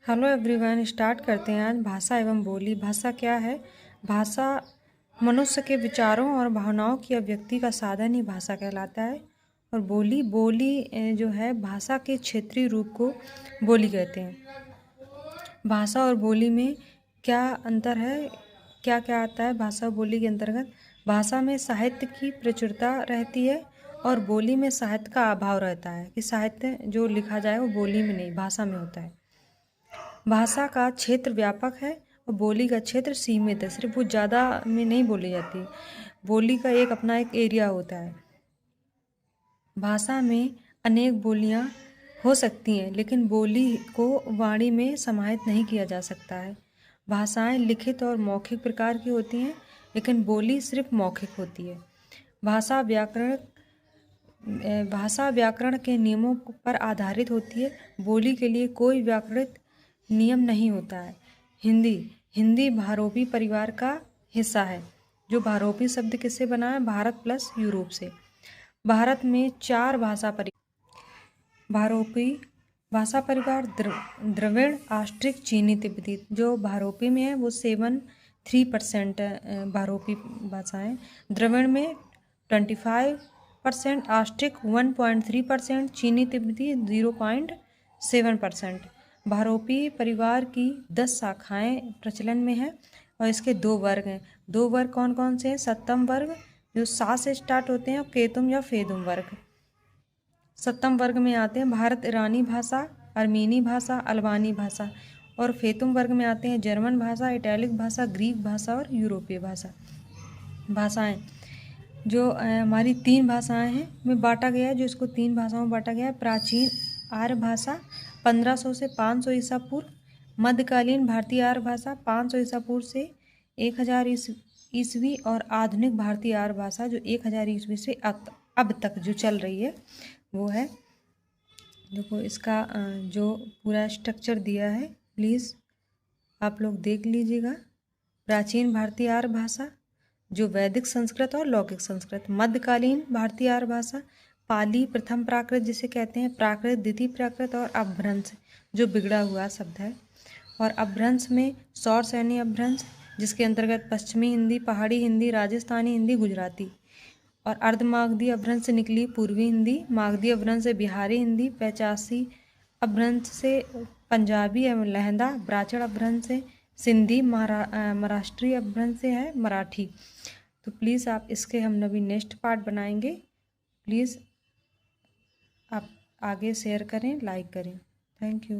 Hello everyone, start करते हैं आज भाषा एवं बोली। भाषा क्या है? भाषा मनुष्य के विचारों और भावनाओं की अभिव्यक्ति का साधन ही भाषा कहलाता है। और बोली जो है भाषा के क्षेत्रीय रूप को बोली कहते हैं। भाषा और बोली में क्या अंतर है? क्या क्या आता है भाषा और बोली के अंतर्गत? भाषा में साहित्य की प्रचुरता रहती है और बोली में साहित्य का अभाव रहता है कि साहित्य जो लिखा जाए वो बोली में नहीं, भाषा में होता है। भाषा का क्षेत्र व्यापक है और बोली का क्षेत्र सीमित है, सिर्फ बहुत ज़्यादा में नहीं बोली जाती। बोली का अपना एक एरिया होता है। भाषा में अनेक बोलियां हो सकती हैं, लेकिन बोली को वाणी में समाहित नहीं किया जा सकता है। भाषाएं लिखित और मौखिक प्रकार की होती हैं, लेकिन बोली सिर्फ मौखिक होती है। भाषा व्याकरण के नियमों पर आधारित होती है। बोली के लिए कोई व्याकरणिक नियम नहीं होता है। हिंदी भारोपी परिवार का हिस्सा है। जो भारोपी शब्द किससे बना है? भारत प्लस यूरोप से। भारत में 4 भारोपी भाषा परिवार द्रविड़, ऑस्ट्रिक, चीनी, तिब्बती। जो भारोपी में है वो 73% भारोपी भाषाएं। द्रविड़ में 25%, ऑस्ट्रिक 1.3%, चीनी तिब्बती 0.7%। भारोपी परिवार की 10 शाखाएं प्रचलन में हैं और इसके 2 वर्ग हैं। 2 वर्ग कौन कौन से हैं? सप्तम वर्ग जो 7 से स्टार्ट होते हैं और केतुम या फेदुम वर्ग। सप्तम वर्ग में आते हैं भारत ईरानी भाषा, अर्मीनी भाषा, अल्बानी भाषा। और फेतुम वर्ग में आते हैं जर्मन भाषा, इटैलिक भाषा, ग्रीक भाषा और यूरोपीय भाषाएं। जो हमारी 3 भाषाएं हैं में बांटा गया है, जो इसको 3 भाषाओं में बांटा गया है। प्राचीन आर्य भाषा 1500 से 500 ईसा पूर्व, मध्यकालीन भारतीय आर्य भाषा 500 ईसा पूर्व से 1000 ईस्वी और आधुनिक भारतीय आर्य भाषा जो 1000 ईस्वी से अब तक जो चल रही है वो है। देखो इसका जो पूरा स्ट्रक्चर दिया है, प्लीज़ आप लोग देख लीजिएगा। प्राचीन भारतीय आर्य भाषा जो वैदिक संस्कृत और लौकिक संस्कृत। मध्यकालीन भारतीय आर्य भाषा पाली प्रथम प्राकृत जिसे कहते हैं, प्राकृत द्वितीय प्राकृत और अपभ्रंश जो बिगड़ा हुआ शब्द है। और अपभ्रंश में सौर सैन्य अपभ्रंश जिसके अंतर्गत पश्चिमी हिंदी, पहाड़ी हिंदी, राजस्थानी हिंदी, गुजराती। और अर्धमागधी अपभ्रंश से निकली पूर्वी हिंदी, मागधी अपभ्रंश से बिहारी हिंदी, पैचासी अपभ्रंश से पंजाबी एवं लहंदा, ब्राह्मण अपभ्रंश से सिंधी, महाराष्ट्री अपभ्रंश से है मराठी। तो प्लीज़ आप इसके हम अभी नेक्स्ट पार्ट बनाएंगे। प्लीज़ आप आगे शेयर करें, लाइक करें। Thank you.